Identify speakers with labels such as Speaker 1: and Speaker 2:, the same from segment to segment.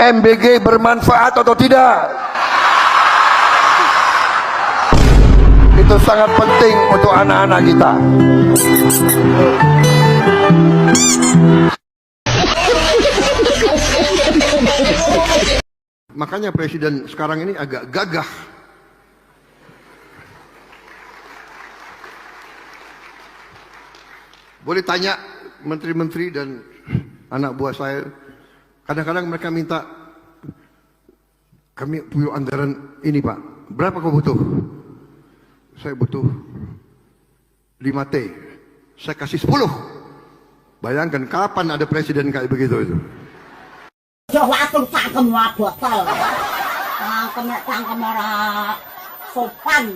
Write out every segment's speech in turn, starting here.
Speaker 1: MBG bermanfaat atau tidak? Itu sangat penting untuk anak-anak kita. Makanya presiden sekarang ini agak gagah. Boleh tanya menteri-menteri dan anak buah saya, kadang-kadang mereka minta, kami punya anggaran ini Pak, berapa kau butuh? Saya butuh 5T, saya kasih 10. Bayangkan kapan ada presiden kayak begitu itu.
Speaker 2: Jawabkan cangkem botol. Cangkem ora sopan.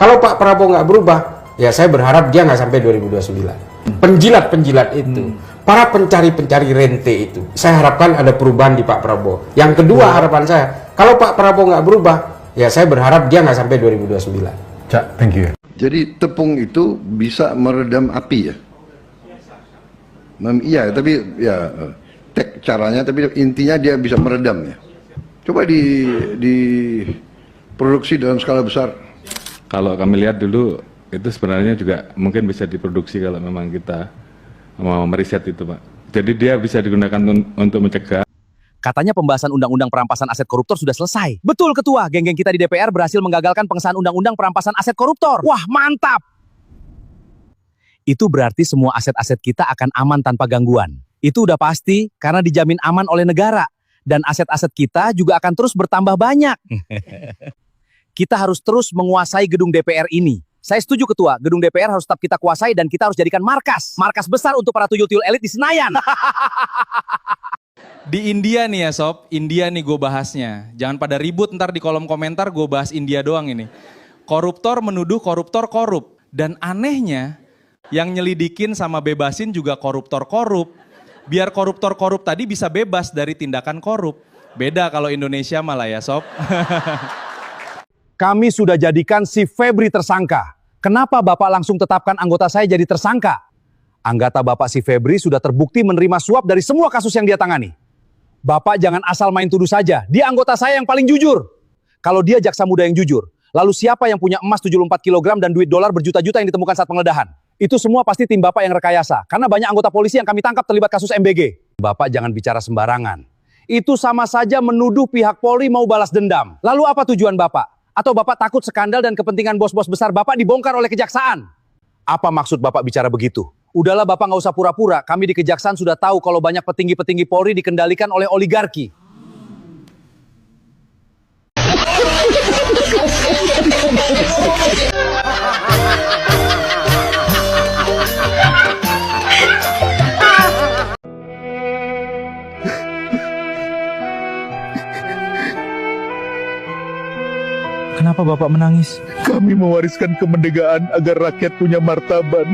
Speaker 3: Kalau Pak Prabowo nggak berubah, ya saya berharap dia nggak sampai 2029. Penjilat-penjilat itu, para pencari-pencari rente itu, saya harapkan ada perubahan di Pak Prabowo. Yang kedua harapan saya, kalau Pak Prabowo nggak berubah, ya saya berharap dia nggak sampai 2029.
Speaker 4: Cak, thank you.
Speaker 1: Jadi tepung itu bisa meredam api ya? Iya, tapi ya caranya, tapi intinya dia bisa meredam ya. Coba diproduksi dalam skala besar.
Speaker 5: Kalau kami lihat dulu, itu sebenarnya juga mungkin bisa diproduksi kalau memang kita mau meriset itu, Pak. Jadi dia bisa digunakan untuk mencegah.
Speaker 6: Katanya pembahasan undang-undang perampasan aset koruptor sudah selesai. Betul Ketua, geng-geng kita di DPR berhasil menggagalkan pengesahan undang-undang perampasan aset koruptor. Wah, mantap! Itu berarti semua aset-aset kita akan aman tanpa gangguan. Itu udah pasti karena dijamin aman oleh negara. Dan aset-aset kita juga akan terus bertambah banyak. Kita harus terus menguasai gedung DPR ini. Saya setuju Ketua, gedung DPR harus tetap kita kuasai dan kita harus jadikan markas. Markas besar untuk para tuyul-tuyul elit di Senayan.
Speaker 7: Di India nih ya Sob, India nih gue bahasnya. Jangan pada ribut ntar di kolom komentar gue bahas India doang ini. Koruptor menuduh koruptor korup. Dan anehnya, yang nyelidikin sama bebasin juga koruptor korup. Biar koruptor korup tadi bisa bebas dari tindakan korup. Beda kalau Indonesia malah ya Sob.
Speaker 6: Kami sudah jadikan si Febri tersangka. Kenapa Bapak langsung tetapkan anggota saya jadi tersangka? Anggota Bapak si Febri sudah terbukti menerima suap dari semua kasus yang dia tangani. Bapak jangan asal main tuduh saja. Dia anggota saya yang paling jujur. Kalau dia jaksa muda yang jujur, lalu siapa yang punya emas 74 kg dan duit dolar berjuta-juta yang ditemukan saat penggeledahan? Itu semua pasti tim Bapak yang rekayasa. Karena banyak anggota polisi yang kami tangkap terlibat kasus MBG. Bapak jangan bicara sembarangan. Itu sama saja menuduh pihak Polri mau balas dendam. Lalu apa tujuan Bapak? Atau Bapak takut skandal dan kepentingan bos-bos besar Bapak dibongkar oleh kejaksaan? Apa maksud Bapak bicara begitu? Udahlah Bapak nggak usah pura-pura. Kami di kejaksaan sudah tahu kalau banyak petinggi-petinggi Polri dikendalikan oleh oligarki.
Speaker 4: Kenapa Bapak menangis?
Speaker 8: Kami mewariskan kemerdekaan agar rakyat punya martabat.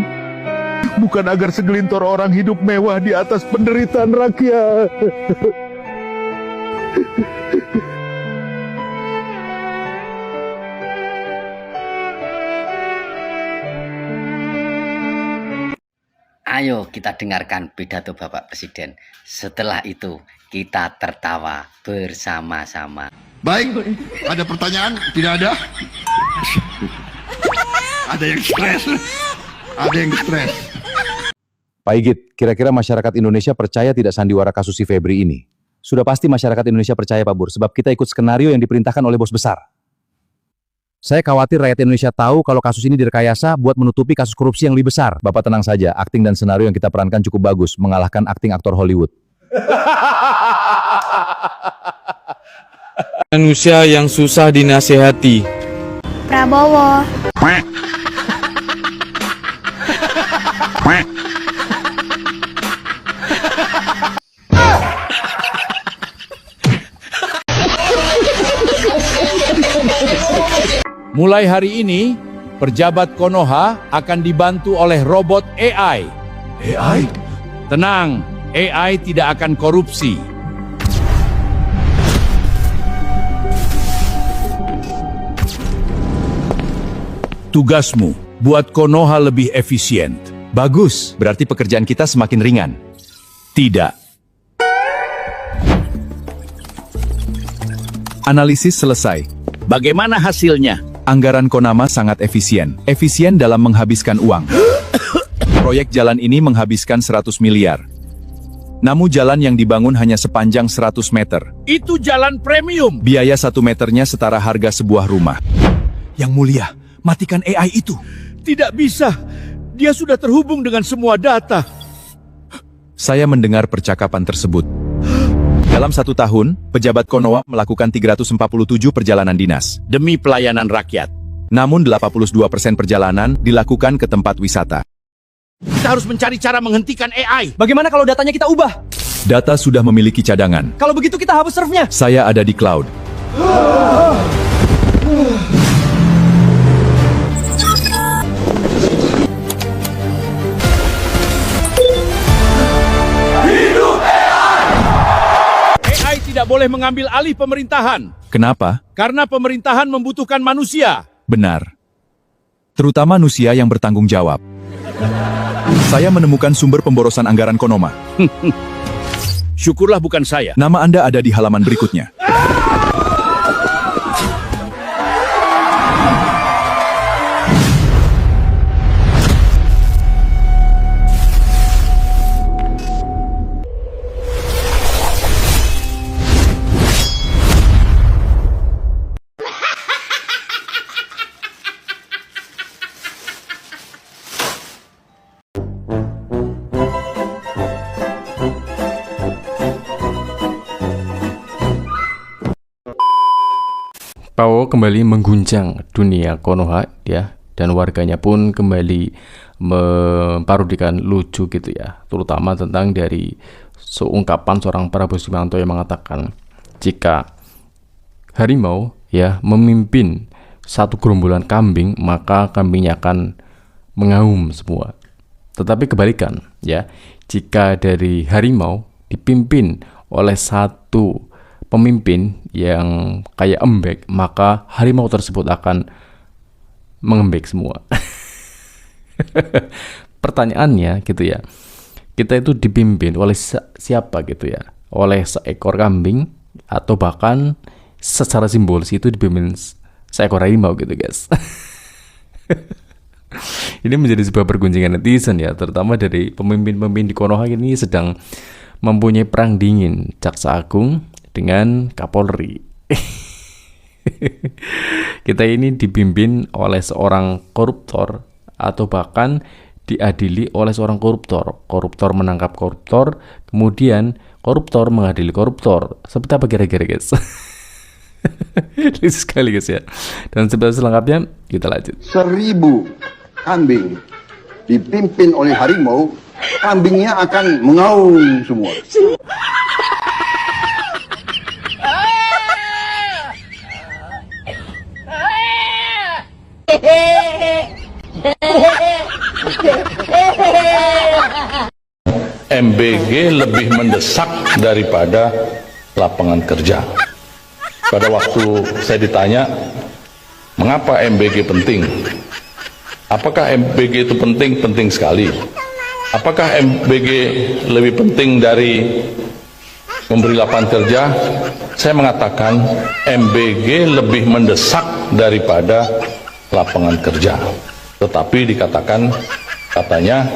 Speaker 8: Bukan agar segelintir orang hidup mewah di atas penderitaan rakyat.
Speaker 9: Ayo kita dengarkan pidato Bapak Presiden. Setelah itu kita tertawa bersama-sama.
Speaker 1: Baik, ada pertanyaan? Tidak ada? Ada yang stres. Ada yang stres.
Speaker 10: Pak Igit, kira-kira masyarakat Indonesia percaya tidak sandiwara kasus si Febri ini? Sudah pasti masyarakat Indonesia percaya Pak Bur, sebab kita ikut skenario yang diperintahkan oleh bos besar. Saya khawatir rakyat Indonesia tahu kalau kasus ini direkayasa buat menutupi kasus korupsi yang lebih besar. Bapak tenang saja, akting dan senario yang kita perankan cukup bagus, mengalahkan akting aktor Hollywood.
Speaker 11: Manusia yang susah dinasehati.
Speaker 12: Prabowo.
Speaker 13: Mulai hari ini, pejabat Konoha akan dibantu oleh robot AI.
Speaker 8: AI?
Speaker 13: Tenang, AI tidak akan korupsi. tugasmu buat Konoha lebih efisien.
Speaker 10: Bagus, berarti pekerjaan kita semakin ringan.
Speaker 13: Tidak.
Speaker 10: Analisis selesai.
Speaker 13: Bagaimana hasilnya?
Speaker 10: Anggaran Konama sangat efisien. Efisien dalam menghabiskan uang. Proyek jalan ini menghabiskan 100 miliar. Namun jalan yang dibangun hanya sepanjang 100 meter.
Speaker 13: Itu jalan premium.
Speaker 10: Biaya 1 meternya setara harga sebuah rumah.
Speaker 13: Yang mulia, matikan AI itu. Tidak bisa. Dia sudah terhubung dengan semua data.
Speaker 10: Saya mendengar percakapan tersebut. Dalam 1 tahun, pejabat Konoha melakukan 347 perjalanan dinas.
Speaker 13: Demi pelayanan rakyat.
Speaker 10: Namun 82% perjalanan dilakukan ke tempat wisata.
Speaker 13: Kita harus mencari cara menghentikan AI.
Speaker 4: Bagaimana kalau datanya kita ubah?
Speaker 10: Data sudah memiliki cadangan.
Speaker 4: Kalau begitu kita hapus servernya.
Speaker 10: Saya ada di cloud.
Speaker 13: AI tidak boleh mengambil alih pemerintahan.
Speaker 10: Kenapa?
Speaker 13: Karena pemerintahan membutuhkan manusia.
Speaker 10: Benar. Terutama manusia yang bertanggung jawab. Saya menemukan sumber pemborosan anggaran Konoma.
Speaker 13: Syukurlah bukan saya.
Speaker 10: Nama Anda ada di halaman berikutnya.
Speaker 14: Pao kembali mengguncang dunia Konoha ya, dan warganya pun kembali memparodikan lucu gitu ya, terutama tentang dari seungkapan seorang Prabowo Subianto yang mengatakan jika harimau ya memimpin satu gerombolan kambing, maka kambingnya akan mengaum semua. Tetapi kebalikan ya, jika dari harimau dipimpin oleh satu pemimpin yang kayak embek, maka harimau tersebut akan mengembek semua. Pertanyaannya gitu ya, kita itu dipimpin oleh siapa gitu ya? Oleh seekor kambing atau bahkan secara simbolis itu dipimpin seekor harimau gitu guys. Ini menjadi sebuah pergunjingan netizen ya, terutama dari pemimpin-pemimpin di Konoha ini sedang mempunyai perang dingin Jaksa Agung dengan Kapolri. Kita ini dipimpin oleh seorang koruptor atau bahkan diadili oleh seorang koruptor. Koruptor menangkap koruptor, kemudian koruptor mengadili koruptor. Seperti apa kira-kira guys? Lucu sekali guys ya. Dan sebenarnya selengkapnya kita lanjut.
Speaker 1: 1000 kambing dipimpin oleh harimau, kambingnya akan mengaum semua.
Speaker 8: MBG lebih mendesak daripada lapangan kerja. Pada waktu saya ditanya, mengapa MBG penting? Apakah MBG itu penting? Penting sekali. Apakah MBG lebih penting dari memberi lapangan kerja? Saya mengatakan MBG lebih mendesak daripada lapangan kerja. Tetapi dikatakan, katanya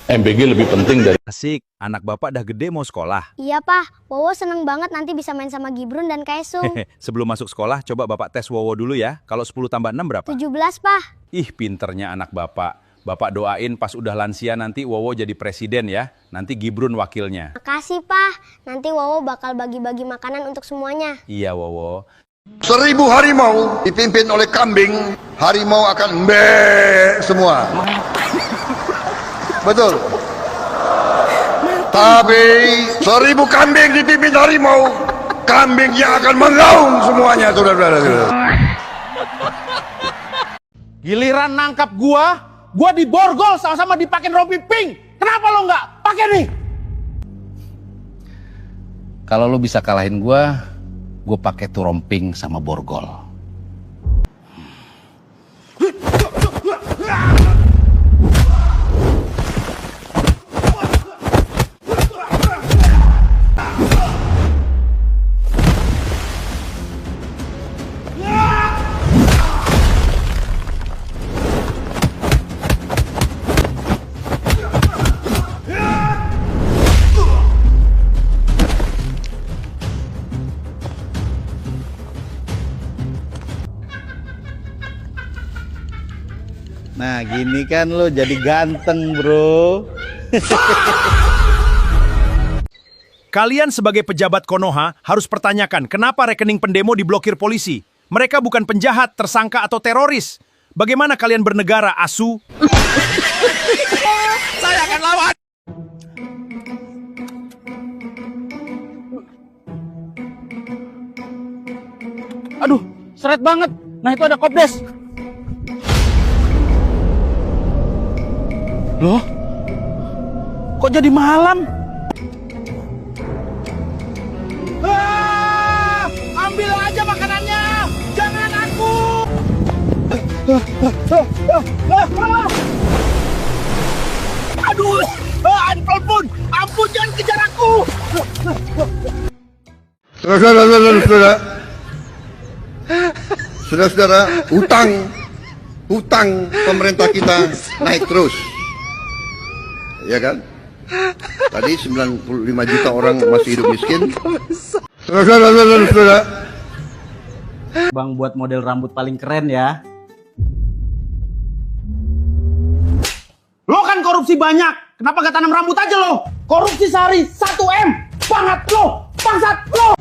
Speaker 8: MBG lebih penting dari...
Speaker 10: Asik, anak bapak dah gede mau sekolah.
Speaker 12: Iya, Pak. Wowo seneng banget nanti bisa main sama Gibrun dan Kaesung.
Speaker 10: Sebelum masuk sekolah, coba bapak tes Wowo dulu ya. Kalau 10 tambah 6 berapa?
Speaker 12: 17, Pak.
Speaker 10: Ih, pinternya anak bapak. Bapak doain pas udah lansia nanti Wowo jadi presiden ya. Nanti Gibrun wakilnya.
Speaker 12: Makasih, Pak. Nanti Wowo bakal bagi-bagi makanan untuk semuanya.
Speaker 10: Iya, Wowo.
Speaker 1: 1000 harimau dipimpin oleh kambing, harimau akan mbek semua. Betul. Tapi 1000 kambing dipimpin harimau, kambingnya akan mengaum semuanya, saudara-saudara.
Speaker 13: Giliran nangkap gua diborgol sama-sama dipakein rompi pink. Kenapa lo nggak pakai nih?
Speaker 9: Kalau lo bisa kalahin gue pakai tuh romping sama borgol. Nah gini kan lo jadi ganteng bro.
Speaker 13: Kalian sebagai pejabat Konoha harus pertanyakan kenapa rekening pendemo diblokir polisi. Mereka bukan penjahat, tersangka atau teroris. Bagaimana kalian bernegara, asu?
Speaker 4: Saya akan lawan.
Speaker 9: Aduh, seret banget. Nah itu ada kopdes. Loh? Kok jadi malam?
Speaker 13: Ambil aja makanannya! Jangan aku! Aduh! Ampun! Ampun, jangan kejar aku!
Speaker 1: Saudara-saudara, hutang pemerintah kita naik terus. Ya kan? Tadi 95 juta orang masih hidup miskin. Saudara-saudara,
Speaker 9: Bang buat model rambut paling keren ya.
Speaker 13: Lo kan korupsi banyak, kenapa gak tanam rambut aja lo? Korupsi sehari 1M, banget lo, bangsat lo!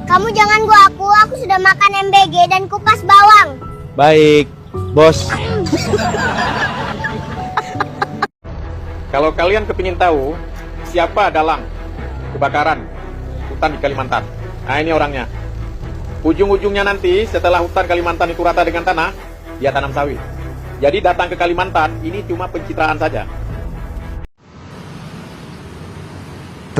Speaker 12: Kamu jangan gua aku sudah makan MBG dan kupas bawang.
Speaker 9: Baik, bos.
Speaker 3: Kalau kalian kepingin tahu siapa dalang kebakaran hutan di Kalimantan, nah ini orangnya. Ujung-ujungnya nanti setelah hutan Kalimantan itu rata dengan tanah, dia tanam sawit. Jadi datang ke Kalimantan ini cuma pencitraan saja.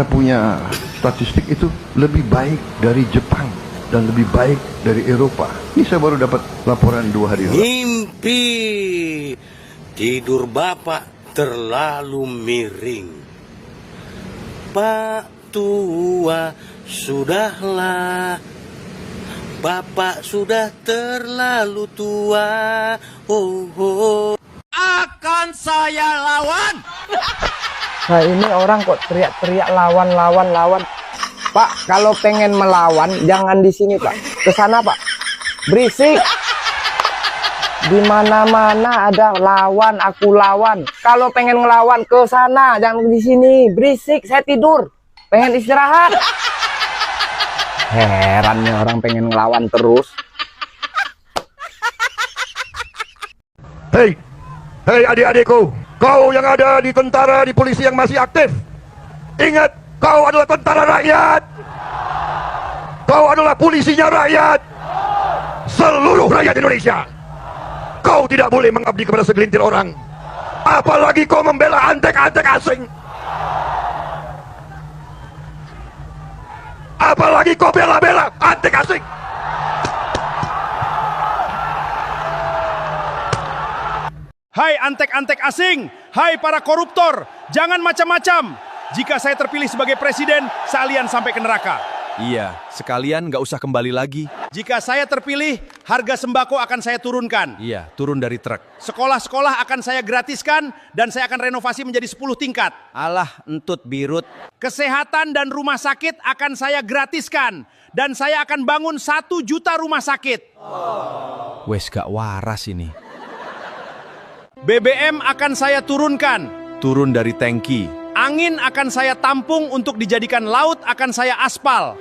Speaker 1: kita punya statistik itu lebih baik dari Jepang dan lebih baik dari Eropa. Ini saya baru dapat laporan 2 hari lalu.
Speaker 15: Mimpi tidur bapak terlalu miring. Pak tua, sudahlah. Bapak sudah terlalu tua. Oh, oh.
Speaker 4: Akan saya lawan.
Speaker 16: Nah ini orang kok teriak-teriak lawan. Pak, kalau pengen melawan jangan di sini Pak, ke sana Pak. Berisik. Di mana-mana ada lawan, aku lawan. Kalau pengen ngelawan ke sana, jangan di sini. Berisik, saya tidur. Pengen istirahat. Heran nih orang pengen ngelawan terus.
Speaker 1: Hei adik-adikku, kau yang ada di tentara, di polisi yang masih aktif, ingat, kau adalah tentara rakyat. Kau adalah polisinya rakyat. Seluruh rakyat Indonesia. Kau tidak boleh mengabdi kepada segelintir orang. Apalagi kau membela antek-antek asing. Apalagi kau bela-bela antek asing.
Speaker 13: Hai antek-antek asing, hai para koruptor, jangan macam-macam. Jika saya terpilih sebagai presiden, sekalian sampai ke neraka.
Speaker 6: Iya, sekalian nggak usah kembali lagi.
Speaker 13: Jika saya terpilih, harga sembako akan saya turunkan.
Speaker 6: Iya, turun dari truk.
Speaker 13: Sekolah-sekolah akan saya gratiskan dan saya akan renovasi menjadi 10 tingkat.
Speaker 6: Alah, entut birut.
Speaker 13: Kesehatan dan rumah sakit akan saya gratiskan dan saya akan bangun 1 juta rumah sakit.
Speaker 6: Wes gak waras ini.
Speaker 13: BBM akan saya turunkan.
Speaker 6: Turun dari tangki.
Speaker 13: Angin akan saya tampung untuk dijadikan laut akan saya aspal.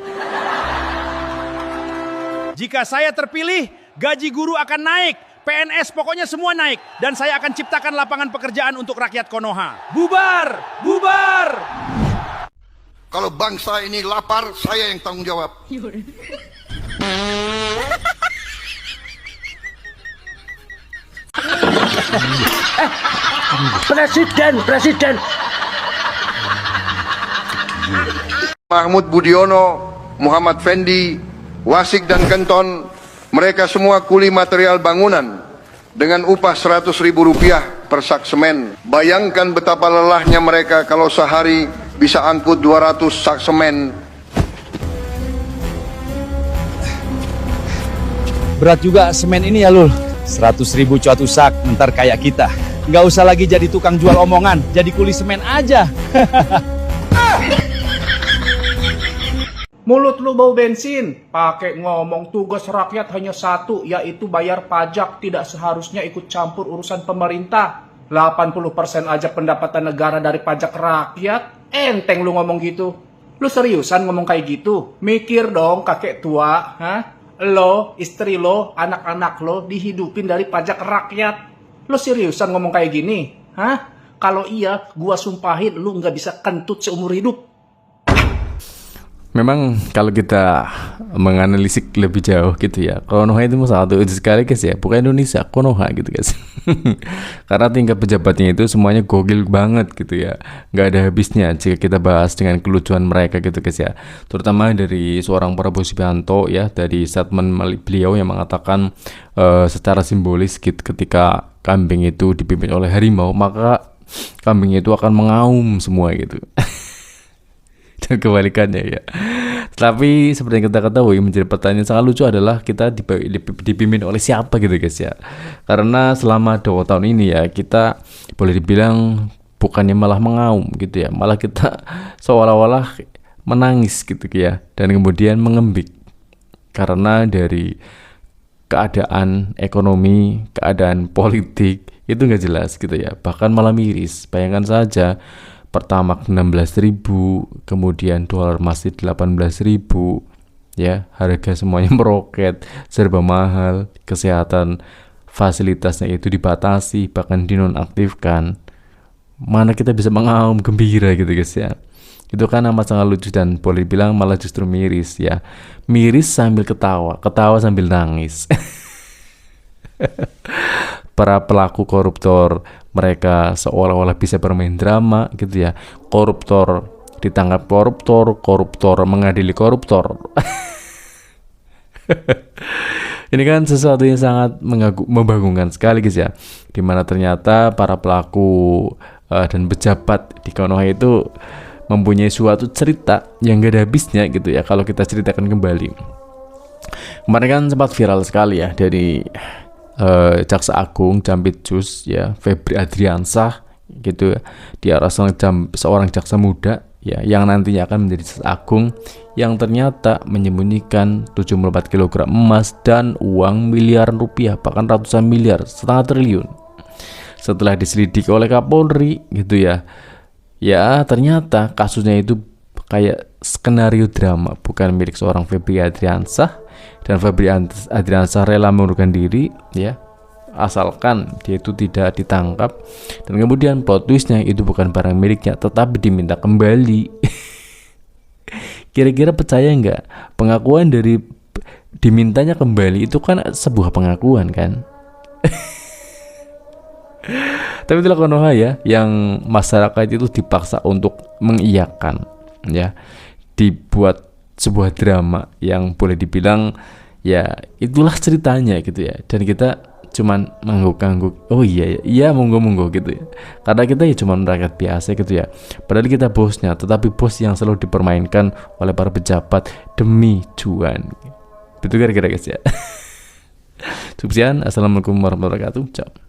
Speaker 13: Jika saya terpilih, gaji guru akan naik. PNS pokoknya semua naik. Dan saya akan ciptakan lapangan pekerjaan untuk rakyat Konoha. Bubar! Bubar!
Speaker 1: Kalau bangsa ini lapar, saya yang tanggung jawab.
Speaker 16: Presiden.
Speaker 1: Mahmud Budiono, Muhammad Fendi, Wasik dan Kenton, mereka semua kuli material bangunan dengan upah Rp100.000 per sak semen. Bayangkan betapa lelahnya mereka kalau sehari bisa angkut 200 sak semen.
Speaker 6: Berat juga semen ini ya Lul. 100.000 cuatu sak, ntar kayak kita. Nggak usah lagi jadi tukang jual omongan, jadi kuli semen aja.
Speaker 17: Mulut lu bau bensin, pakai ngomong tugas rakyat hanya satu, yaitu bayar pajak, tidak seharusnya ikut campur urusan pemerintah. 80% aja pendapatan negara dari pajak rakyat, enteng lu ngomong gitu. Lu seriusan ngomong kayak gitu? Mikir dong kakek tua, ha? Lo, istri lo, anak-anak lo dihidupin dari pajak rakyat. Lo seriusan ngomong kayak gini? Hah? Kalau iya, gua sumpahin lu nggak bisa kentut seumur hidup.
Speaker 14: Memang kalau kita menganalisis lebih jauh gitu ya, Konoha itu satu sekali guys ya, bukan Indonesia, Konoha gitu guys. Karena tingkat pejabatnya itu semuanya gokil banget gitu ya, nggak ada habisnya jika kita bahas dengan kelucuan mereka gitu guys ya. Terutama dari seorang Prabowo Subianto ya, dari statement beliau yang mengatakan secara simbolis gitu, ketika kambing itu dipimpin oleh harimau, maka kambing itu akan mengaum semua gitu. Dan kebalikannya ya. Tapi seperti yang kita ketahui, menjadi pertanyaan sangat lucu adalah kita dipimpin oleh siapa gitu guys ya. Karena selama 2 tahun ini ya, kita boleh dibilang bukannya malah mengaum gitu ya, malah kita seolah-olah menangis gitu ya, dan kemudian mengembik karena dari keadaan ekonomi, keadaan politik itu nggak jelas gitu ya, bahkan malah miris. Bayangkan saja, Pertamax 16.000, kemudian dolar masih 18.000 ya, harga semuanya meroket, serba mahal, kesehatan fasilitasnya itu dibatasi, bahkan dinonaktifkan. Mana kita bisa mengaum gembira gitu guys ya. Itu kan amat sangat lucu dan boleh bilang malah justru miris ya. Miris sambil ketawa, ketawa sambil nangis. Para pelaku koruptor, mereka seolah-olah bisa bermain drama gitu ya. Koruptor ditangkap koruptor, koruptor mengadili koruptor. Ini kan sesuatu yang sangat membagongkan sekali guys ya, dimana ternyata para pelaku dan pejabat di Konoha itu mempunyai suatu cerita yang gak ada habisnya gitu ya, kalau kita ceritakan kembali. Kemarin kan sempat viral sekali ya dari Jaksa Agung Jampitsus ya, Febri Adriansah gitu ya, dia seorang jaksa muda ya, yang nantinya akan menjadi jaksa agung, yang ternyata menyembunyikan 74 kg emas dan uang miliaran rupiah, bahkan ratusan miliar, setengah triliun. Setelah diselidiki oleh Kapolri gitu ya, ya ternyata kasusnya itu kayak skenario drama, bukan milik seorang Febri Adriansah. Dan Febri Adriansah rela mengundurkan diri ya, asalkan dia itu tidak ditangkap, dan kemudian plot twistnya itu bukan barang miliknya tetapi diminta kembali. Kira-kira percaya nggak? Pengakuan dari dimintanya kembali itu kan sebuah pengakuan kan. Tapi itulah Konoha ya, yang masyarakat itu dipaksa untuk mengiyakan ya, dibuat sebuah drama yang boleh dibilang ya itulah ceritanya gitu ya, dan kita cuman mengangguk-angguk, oh iya monggo gitu ya, karena kita ya cuman rakyat biasa gitu ya, padahal kita bosnya, tetapi bos yang selalu dipermainkan oleh para pejabat demi cuan. Betul kira-kira guys ya. Cukup sekian, assalamualaikum warahmatullahi wabarakatuh. Ciao.